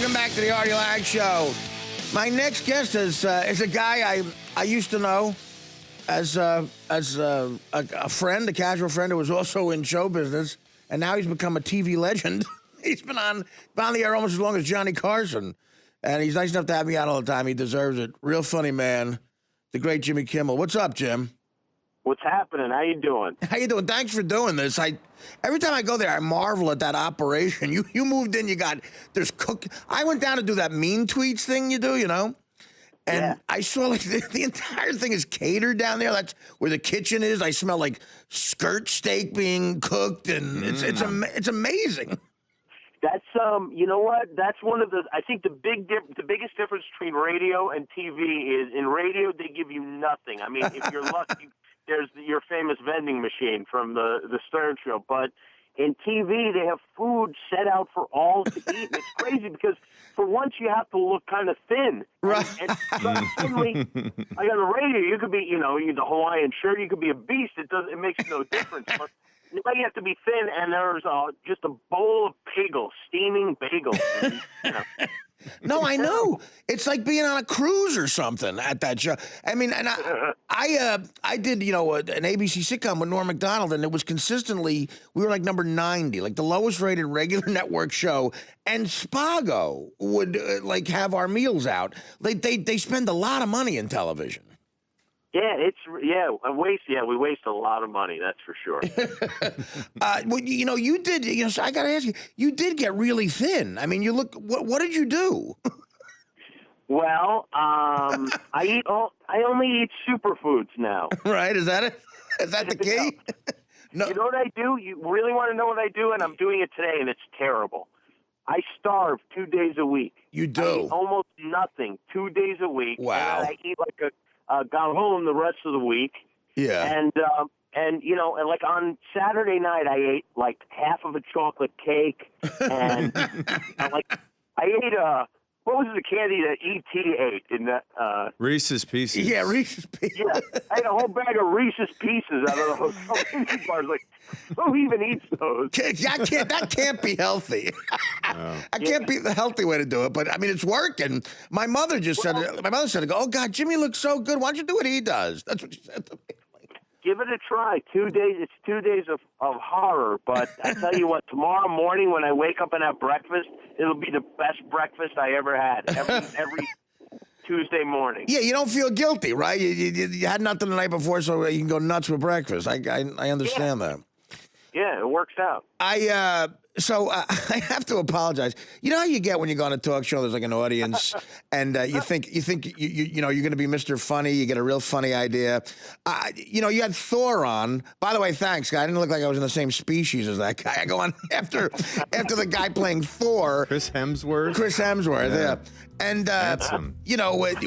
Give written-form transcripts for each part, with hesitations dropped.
Welcome back to the Artie Lange Show. My next guest is a guy I used to know as a friend, a casual friend who was also in show business, and now he's become a TV legend. He's been on the air almost as long as Johnny Carson, and he's nice enough to have me out all the time. He deserves it. Real funny man, the great Jimmy Kimmel. What's up, Jim? What's happening? How you doing? How you doing? Thanks for doing this. Every time I go there, I marvel at that operation. You moved in, there's cook. I went down to do that mean tweets thing you do, And Yeah. I saw like the entire thing is catered down there. That's where the kitchen is. I smell like skirt steak being cooked, and it's amazing. That's you know what? That's one of the. I think the biggest difference between radio and TV is in radio they give you nothing. I mean, if you're lucky, there's your famous vending machine from the Stern Show, but in TV they have food set out for all to eat. And it's crazy because for once you have to look kind of thin, Right? And suddenly, like on the radio, you could be, you the Hawaiian shirt, you could be a beast. It makes no difference. But now you have to be thin, and there's just a bowl of bagels, steaming bagels. And, No, I know. It's like being on a cruise or something at that show. I mean, and I did, an ABC sitcom with Norm Macdonald, and it was consistently, we were like number 90, like the lowest rated regular network show. And Spago would have our meals out. They spend a lot of money in television. We waste a lot of money. That's for sure. Well, you did. So I got to ask you. You did get really thin. I mean, you look. What did you do? Well, I only eat superfoods now. Right? Is that it? Is that the key? No. You know what I do? You really want to know what I do? And I'm doing it today, and it's terrible. I starve 2 days a week. You do? I eat almost nothing 2 days a week. Wow. And I eat like a home the rest of the week. Yeah. And like on Saturday night, I ate like half of a chocolate cake, and I ate what was the candy that E.T. ate in that? Reese's Pieces. Yeah, Reese's Pieces. Yeah, I ate a whole bag of Reese's Pieces out of the hotel bars. Like, who even eats those? That can't be healthy. That can't be the healthy way to do it. But I mean, it's working. My mother said, "Oh God, Jimmy looks so good. Why don't you do what he does?" That's what she said to me. Give it a try. 2 days. It's 2 days of horror. But I tell you what, tomorrow morning when I wake up and have breakfast, it'll be the best breakfast I ever had. Every Tuesday morning. Yeah, you don't feel guilty, right? You had nothing the night before, so you can go nuts with breakfast. I understand that. Yeah, it works out. So I have to apologize. You know how you get when you go on a talk show? There's like an audience, and you think you're going to be Mr. Funny. You get a real funny idea. You had Thor on. By the way, thanks, guy. I didn't look like I was in the same species as that guy. I go on after the guy playing Thor, Chris Hemsworth. Yeah. And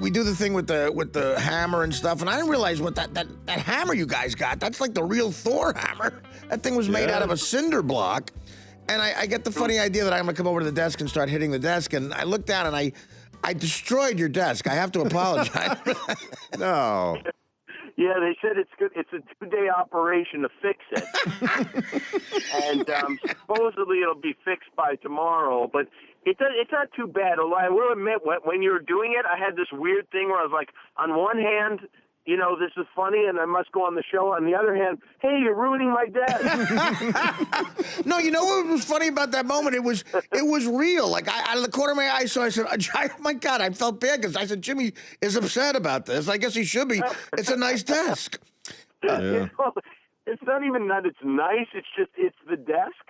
we do the thing with the hammer and stuff, and I didn't realize what that hammer you guys got. That's like the real Thor hammer. That thing was made out of a cinder block. And I get the funny idea that I'm going to come over to the desk and start hitting the desk. And I look down and I destroyed your desk. I have to apologize. No. Yeah, they said it's good. It's a 2-day operation to fix it. And supposedly it'll be fixed by tomorrow. But it's not too bad. Although I will admit, when you were doing it, I had this weird thing where I was like, on one hand, this is funny, and I must go on the show. On the other hand, hey, you're ruining my desk. No, you know what was funny about that moment? It was real. Like, out of the corner of my eye, I said, oh, my God, I felt bad because I said, Jimmy is upset about this. I guess he should be. It's a nice desk. Yeah. It's not even that it's nice. It's just, it's the desk.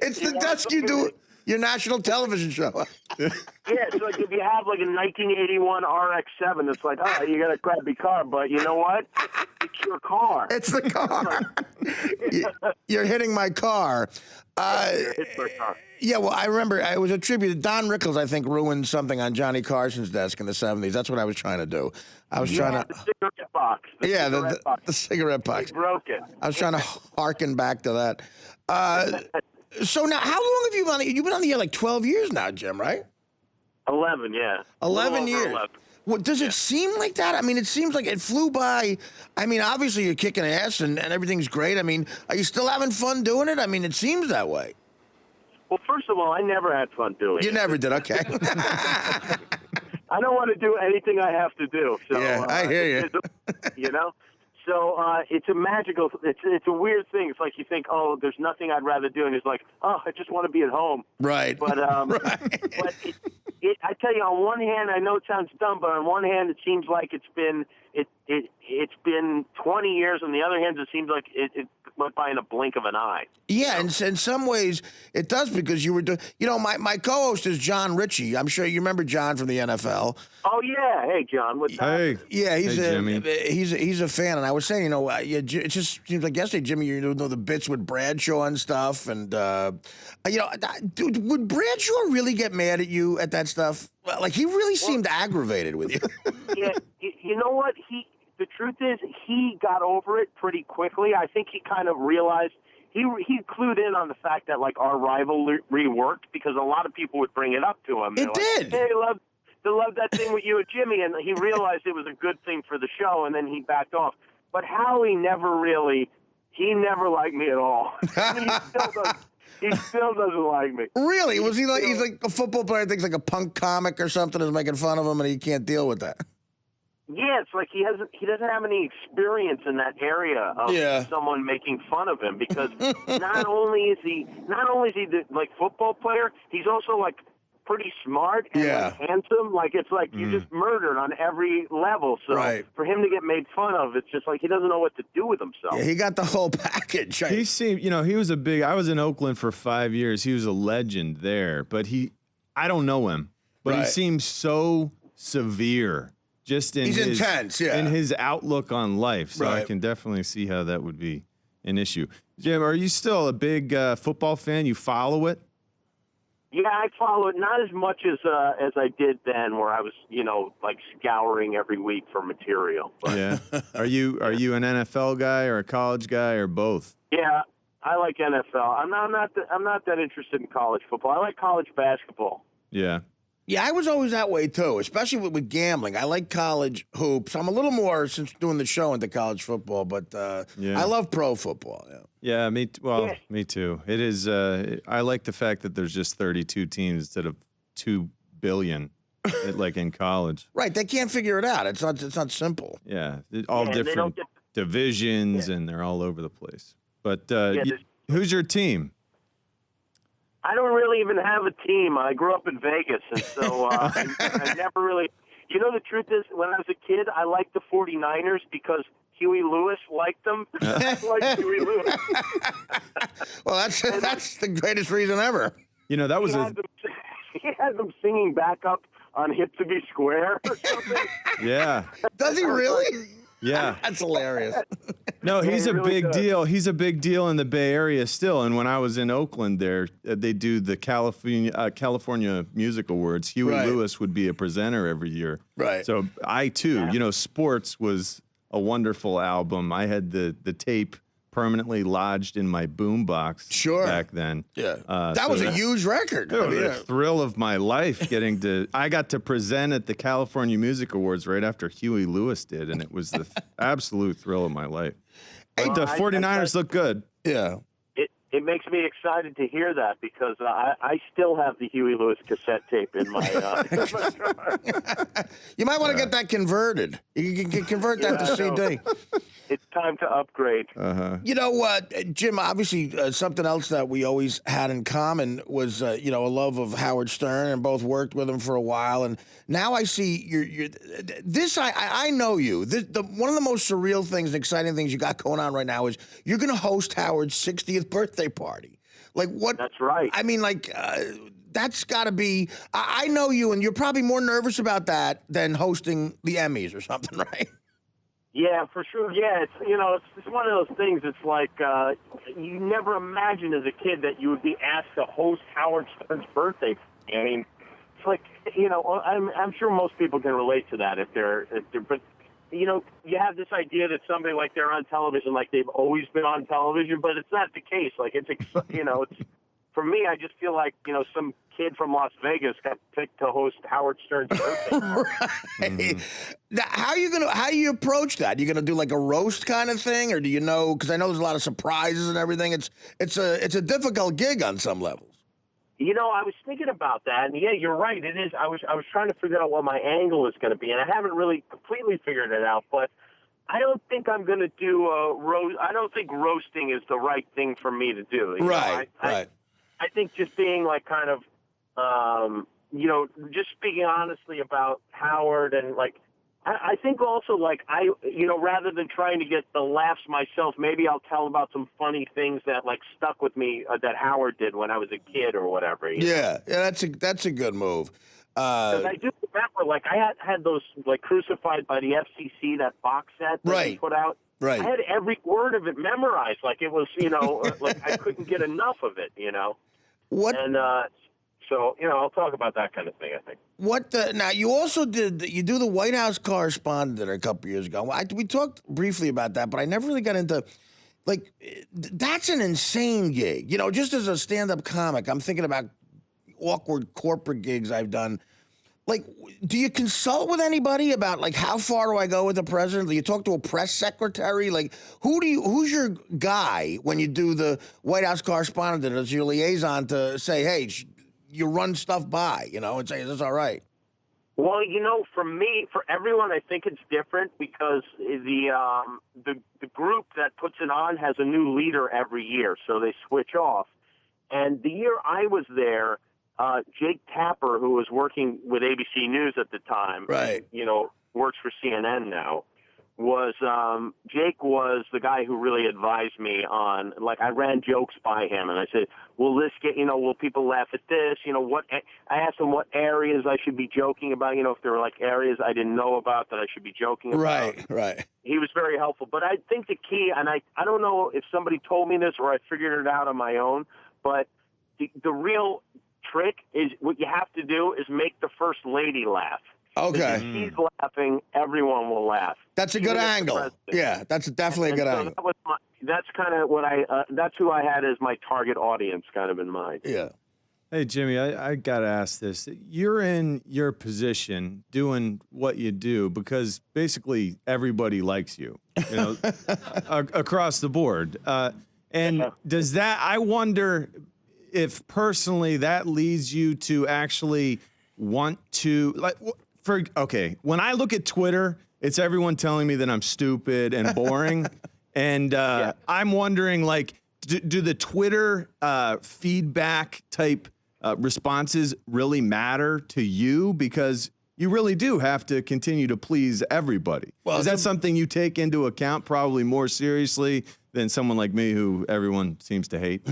It's the desk you do your national television show. Yeah, it's like if you have like a 1981 RX-7, it's like, you got a crappy car, but you know what? It's your car. It's the car. You're hitting my car. It's my car. Yeah, well, I remember it was attributed. Don Rickles, I think, ruined something on Johnny Carson's desk in the 70s. That's what I was trying to do. I was trying to. The cigarette box. The cigarette box. He broke it. I was trying to harken back to that. So now, how long have you been on the air? You've been on the air like 12 years now, Jim, right? 11, yeah. 11 years. 11. Well, does it seem like that? I mean, it seems like it flew by. I mean, obviously you're kicking ass and everything's great. I mean, are you still having fun doing it? I mean, it seems that way. Well, first of all, I never had fun doing You it. never did, okay. I don't want to do anything I have to do. So, Yeah, I hear you. You know? So it's a magical, it's a weird thing. It's like you think, oh, there's nothing I'd rather do. And it's like, oh, I just want to be at home. Right. But, Right. but I tell you, on one hand, I know it sounds dumb, but on one hand, it seems like it's been 20 years. On the other hand, it seems like it went by in a blink of an eye. Yeah, and in some ways it does because you were doing. You know, my co-host is John Ritchie. I'm sure you remember John from the NFL. Oh yeah, hey John, what's up? Hey. Yeah, he's Hey, a Jimmy. he's a fan, and I was saying, you know, it just seems like yesterday, Jimmy, you know the bits with Bradshaw and stuff, and you know, dude, would Bradshaw really get mad at you at that stuff? Like he really seemed aggravated with you. Yeah, you know what? The truth is, he got over it pretty quickly. I think he kind of realized he clued in on the fact that like our rivalry worked because a lot of people would bring it up to him. It did. Like, hey, they love that thing with you and Jimmy, and he realized it was a good thing for the show, and then he backed off. But Howie never liked me at all. I mean, he still doesn't like me. Really? Was he like he's like a football player thinks like a punk comic or something is making fun of him, and he can't deal with that? Yeah, it's like he doesn't have any experience in that area of someone making fun of him because not only is he the like football player, he's also like pretty smart and like, handsome. Like it's like you just murdered on every level. So for him to get made fun of, it's just like he doesn't know what to do with himself. Yeah, he got the whole package. He seemed, you know, he was I was in Oakland for 5 years. He was a legend there, but I don't know him, but he seems so severe. Just in he's intense, in his outlook on life. So I can definitely see how that would be an issue. Jim, are you still a big football fan? You follow it? Yeah, I follow it not as much as I did then, where I was, you know, like scouring every week for material. But, yeah. Are you an NFL guy or a college guy or both? Yeah, I like NFL. I'm not that interested in college football. I like college basketball. Yeah. Yeah, I was always that way too, especially with gambling. I like college hoops. I'm a little more since doing the show into college football, but I love pro football. Yeah, me too. It is. I like the fact that there's just 32 teams instead of 2 billion, like in college. Right, they can't figure it out. It's not simple. Yeah, all different divisions, and they're all over the place. But who's your team? I don't really even have a team. I grew up in Vegas, and so I never really. You know, the truth is, when I was a kid, I liked the 49ers because Huey Lewis liked them. I liked Huey Lewis. Well, that's the greatest reason ever. You know, that was he had them singing backup on "Hip to Be Square" or something. Yeah. Does he really? Yeah. That's hilarious. No, he's Yeah, a he really big does. deal. He's a big deal in the Bay Area still. And when I was in Oakland there, they do the California Music Awards. Huey Lewis would be a presenter every year. Right. So I, too, you know, Sports was a wonderful album. I had the tape permanently lodged in my boombox back then. Yeah. That was a huge record. It was the thrill of my life I got to present at the California Music Awards right after Huey Lewis did, and it was the absolute thrill of my life. But the 49ers look good. Yeah. It makes me excited to hear that because I still have the Huey Lewis cassette tape in my. You might want to get that converted. You can convert that to CD. It's time to upgrade. You know what, Jim? Obviously, something else that we always had in common was, you know, a love of Howard Stern, and both worked with him for a while. And now I see you're this. I know you. One of the most surreal things, and exciting things you got going on right now is you're going to host Howard's 60th birthday party. Like what? That's right. I mean, like. That's got to be. I know you, and you're probably more nervous about that than hosting the Emmys or something, right? Yeah, for sure. Yeah, it's one of those things. It's like you never imagined as a kid that you would be asked to host Howard Stern's birthday. I mean, it's like I'm sure most people can relate to that if they're. But you have this idea that somebody like they're on television, like they've always been on television, but it's not the case. Like it's for me, I just feel like some kid from Las Vegas got picked to host Howard Stern's birthday. Right. Now, how do you approach that? You gonna do like a roast kind of thing, or do you know? Because I know there's a lot of surprises and everything. It's a difficult gig on some levels. I was thinking about that, and yeah, you're right. It is. I was trying to figure out what my angle is going to be, and I haven't really completely figured it out. But I don't think I'm going to do roast. I don't think roasting is the right thing for me to do. Right. I think just being like kind of, just speaking honestly about Howard and like. I think also, like, rather than trying to get the laughs myself, maybe I'll tell about some funny things that, like, stuck with me that Howard did when I was a kid or whatever. Yeah, that's a good move. Because I do remember, like, I had those, like, Crucified by the FCC, that box set that they put out. Right. I had every word of it memorized. Like, it was, like, I couldn't get enough of it, What? And, so, I'll talk about that kind of thing, I think. Now, you also do the White House correspondent a couple years ago. We talked briefly about that, but I never really got into, like, that's an insane gig. Just as a stand-up comic, I'm thinking about awkward corporate gigs I've done. Like, do you consult with anybody about, like, how far do I go with the president? Do you talk to a press secretary? Like, who's your guy when you do the White House correspondent as your liaison to say, hey, you run stuff by, and say, is this all right? Well, for everyone, I think it's different because the group that puts it on has a new leader every year, so they switch off. And the year I was there, Jake Tapper, who was working with ABC News at the time, right? Works for CNN now. Jake was the guy who really advised me on, like, I ran jokes by him, and I said, will this get, will people laugh at this? I asked him what areas I should be joking about, if there were, like, areas I didn't know about that I should be joking about. Right. He was very helpful. But I think the key, and I don't know if somebody told me this or I figured it out on my own, but the real trick is what you have to do is make the first lady laugh. Okay. If she's laughing, everyone will laugh. That's a good angle. Yeah, that's definitely a good angle. That's kind of what that's who I had as my target audience kind of in mind. Yeah. Hey, Jimmy, I got to ask this. You're in your position doing what you do because basically everybody likes you, across the board. And does that, I wonder if personally that leads you to actually want to, like, when I look at Twitter, it's everyone telling me that I'm stupid and boring. And I'm wondering, like, do the Twitter feedback type responses really matter to you? Because you really do have to continue to please everybody. Well, is that something you take into account probably more seriously than someone like me who everyone seems to hate?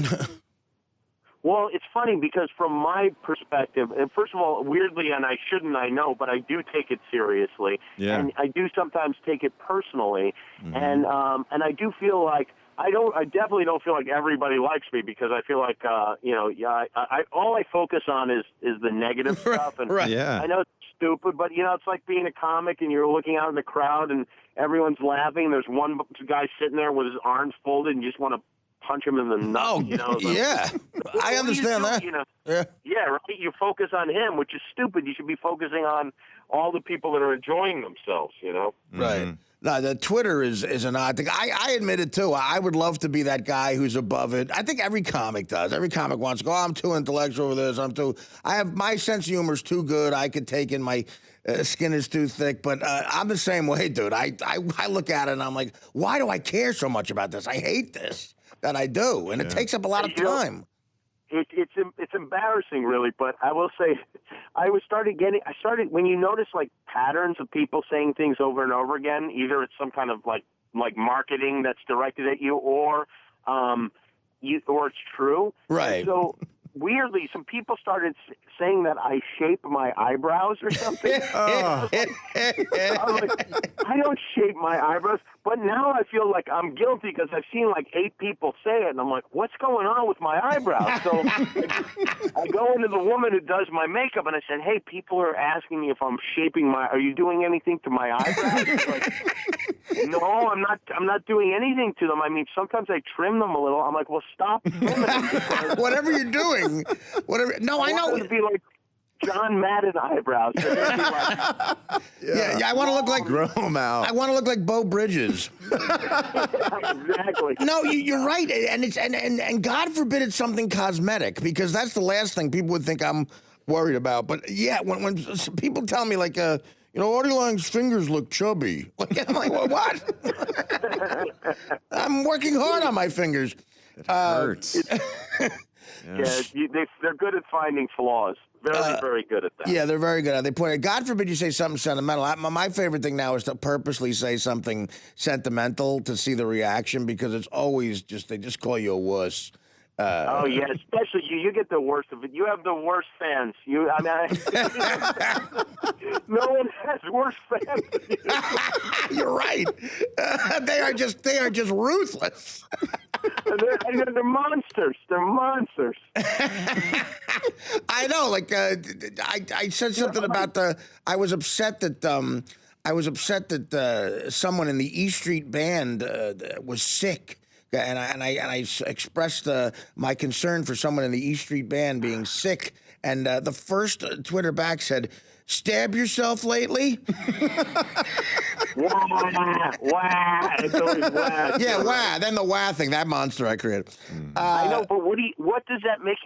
Well, it's funny because from my perspective, and first of all, weirdly, and I shouldn't, I know, but I do take it seriously. Yeah. And I do sometimes take it personally. Mm-hmm. And I do feel like I definitely don't feel like everybody likes me because I feel like, all I focus on is the negative stuff. And Yeah. I know it's stupid, but, it's like being a comic and you're looking out in the crowd and everyone's laughing. There's one guy sitting there with his arms folded and you just want to punch him in the nuts, Yeah. I understand that. Yeah, right. You focus on him, which is stupid. You should be focusing on all the people that are enjoying themselves, Right. No, the Twitter is an odd thing. I admit it, too. I would love to be that guy who's above it. I think every comic does. Every comic wants to go, I'm too intellectual for this. My sense of humor is too good. I could take in my skin is too thick. But I'm the same way, dude. I look at it and I'm like, why do I care so much about this? I hate this. That I do, and it takes up a lot of time. It's embarrassing, really, but I will say, I started when you notice like patterns of people saying things over and over again. Either it's some kind of like marketing that's directed at you, or it's true. Right. And so weirdly, some people started saying that I shape my eyebrows or something. I was like, I don't shape my eyebrows. But now I feel like I'm guilty because I've seen like 8 people say it, and I'm like, what's going on with my eyebrows? So I go into the woman who does my makeup, and I said, hey, people are asking me if I'm are you doing anything to my eyebrows? She's like, no, I'm not doing anything to them. I mean, sometimes I trim them a little. I'm like, well, stop trimming them. Whatever you're doing. No, I know. To be like John Madden eyebrows. They're gonna be like, Yeah, I want to look like Grow them out. I want to look like Bo Bridges. exactly. No, you're right, and it's and God forbid it's something cosmetic, because that's the last thing people would think I'm worried about. But yeah, when people tell me like, Artie Lange's fingers look chubby, I'm like, well, what? I'm working hard on my fingers. It hurts. They're good at finding flaws. Very, very good at that. Yeah, they're very good. They point. God forbid you say something sentimental. My favorite thing now is to purposely say something sentimental to see the reaction, because it's always they just call you a wuss. Oh yeah, especially you. You get the worst of it. You have the worst fans. No one has worse fans than you. You're right. They are just ruthless. They're monsters. They're monsters. I know. Like I said something about I was upset that someone in the E Street Band was sick. And I expressed my concern for someone in the E Street Band being sick, and the first Twitter back said, "Stab yourself lately?" Wah. It's always wah. Yeah, wah. Then the wah thing, that monster I created. I know, but what does that make?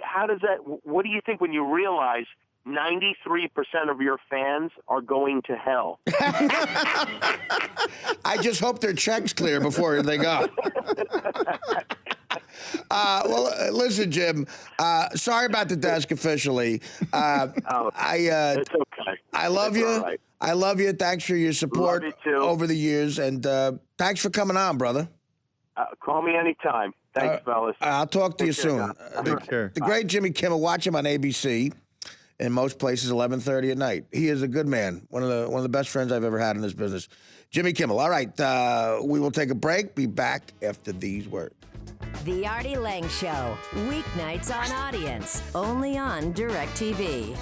What do you think when you realize 93% of your fans are going to hell? I just hope their check's clear before they go. Well, listen, Jim. Sorry about the desk officially. It's okay. I love It's you. all right. I love you. Thanks for your support Love you too. over the years, and thanks for coming on, brother. Call me anytime. Thanks, fellas. I'll talk to you Take care, soon. now. Take care. The great Jimmy Kimmel. Watch him on ABC. In most places, 11:30 at night. He is a good man. One of the best friends I've ever had in this business. Jimmy Kimmel. All right, we will take a break. Be back after these words. The Artie Lange Show, weeknights on Audience, only on DirecTV.